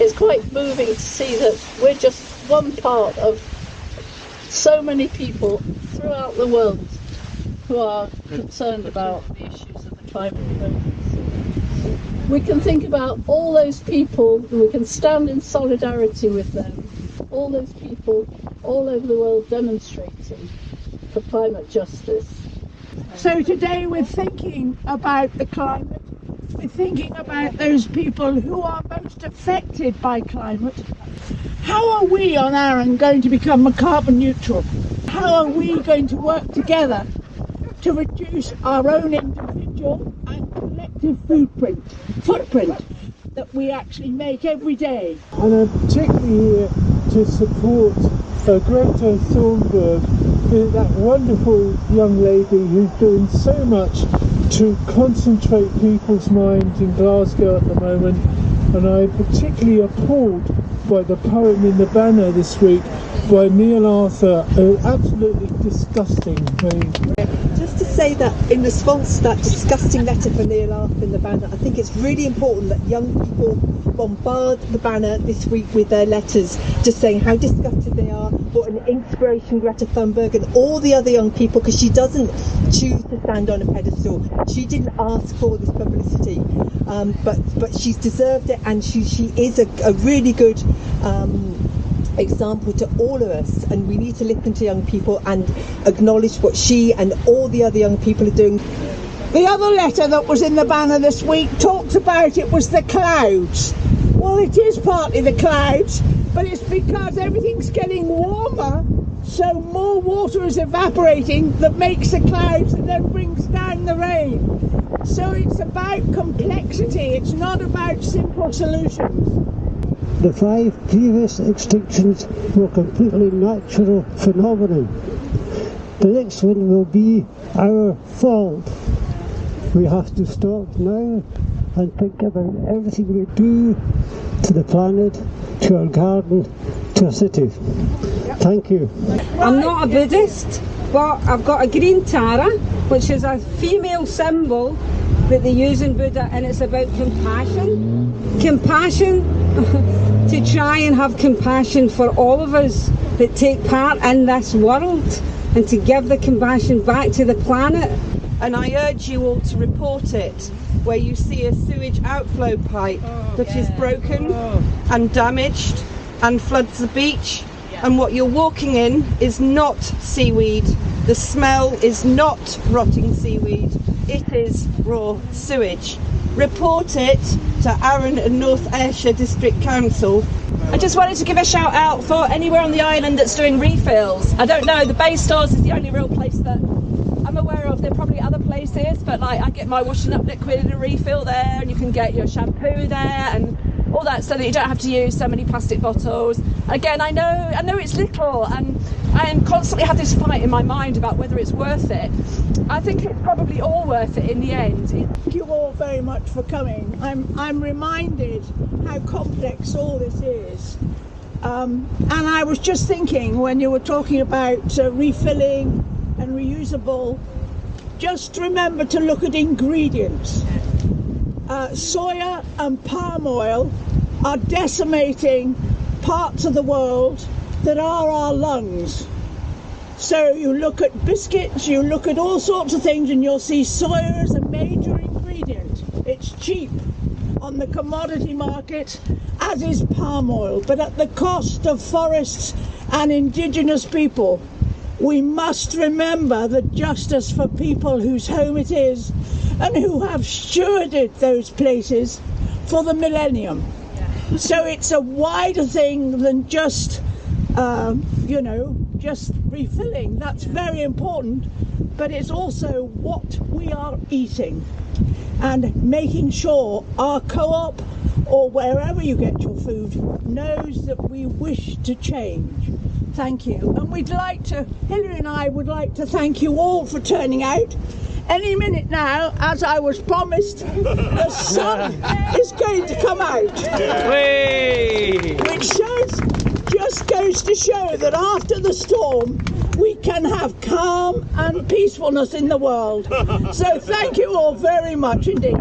it's quite moving to see that we're just one part of so many people throughout the world who are concerned about the issues of the climate emergency. We can think about all those people, and we can stand in solidarity with them, all those people all over the world demonstrating for climate justice. So today we're thinking about the climate, we're thinking about those people who are most affected by climate. How are we on Arran going to become carbon neutral? How are we going to work together to reduce our own individual and collective footprint that we actually make every day? And I'm particularly here to support Greta Thunberg, that wonderful young lady who's doing so much to concentrate people's minds in Glasgow at the moment. And I'm particularly appalled by the poem in the banner this week by Neil Arthur. Absolutely disgusting. Just to say that in response to that disgusting letter from Neil Arthur in the banner, I think it's really important that young people bombard the banner this week with their letters just saying how disgusted they are, what an inspiration Greta Thunberg and all the other young people, because she doesn't choose to stand on a pedestal. She didn't ask for this publicity, but she's deserved it, and she is a really good example to all of us, and we need to listen to young people and acknowledge what she and all the other young people are doing. The other letter that was in the banner this week talks about it was the clouds. Well, it is partly the clouds, but it's because everything's getting warmer, so more water is evaporating that makes the clouds and then brings down the rain. So it's about complexity, it's not about simple solutions. The 5 previous extinctions were completely natural phenomenon. The next one will be our fault. We have to stop now and think about everything we do to the planet, to our garden, to our city. Thank you. I'm not a Buddhist, but I've got a green tara, which is a female symbol that they use in Buddha, and it's about compassion. Compassion, to try and have compassion for all of us that take part in this world, and to give the compassion back to the planet. And I urge you all to report it where you see a sewage outflow pipe that is broken and damaged and floods the beach, and what you're walking in is not seaweed. The smell is not rotting seaweed, it is raw sewage. Report it to Arran and North Ayrshire District Council. I just wanted to give a shout out for anywhere on the island that's doing refills. I don't know, the Bay Stores is the only real place that I'm aware of. There are probably other places, but like I get my washing up liquid in a refill there, and you can get your shampoo there and all that, so that you don't have to use so many plastic bottles. Again, I know it's little, and I constantly have this fight in my mind about whether it's worth it. I think it's probably all worth it in the end. Thank you all very much for coming. I'm reminded how complex all this is. And I was just thinking, when you were talking about refilling and reusable, just remember to look at ingredients. Soya and palm oil are decimating parts of the world that are our lungs. So you look at biscuits, you look at all sorts of things, and you'll see soya as a major ingredient. It's cheap on the commodity market, as is palm oil, but at the cost of forests and indigenous people. We must remember the justice for people whose home it is and who have stewarded those places for the millennium. So it's a wider thing than just, just refilling. That's very important, but it's also what we are eating and making sure our co-op or wherever you get your food knows that we wish to change. Thank you. And Hilary and I would like to thank you all for turning out. Any minute now, as I was promised, the sun is going to come out. Which just goes to show that after the storm, we can have calm and peacefulness in the world. So thank you all very much indeed.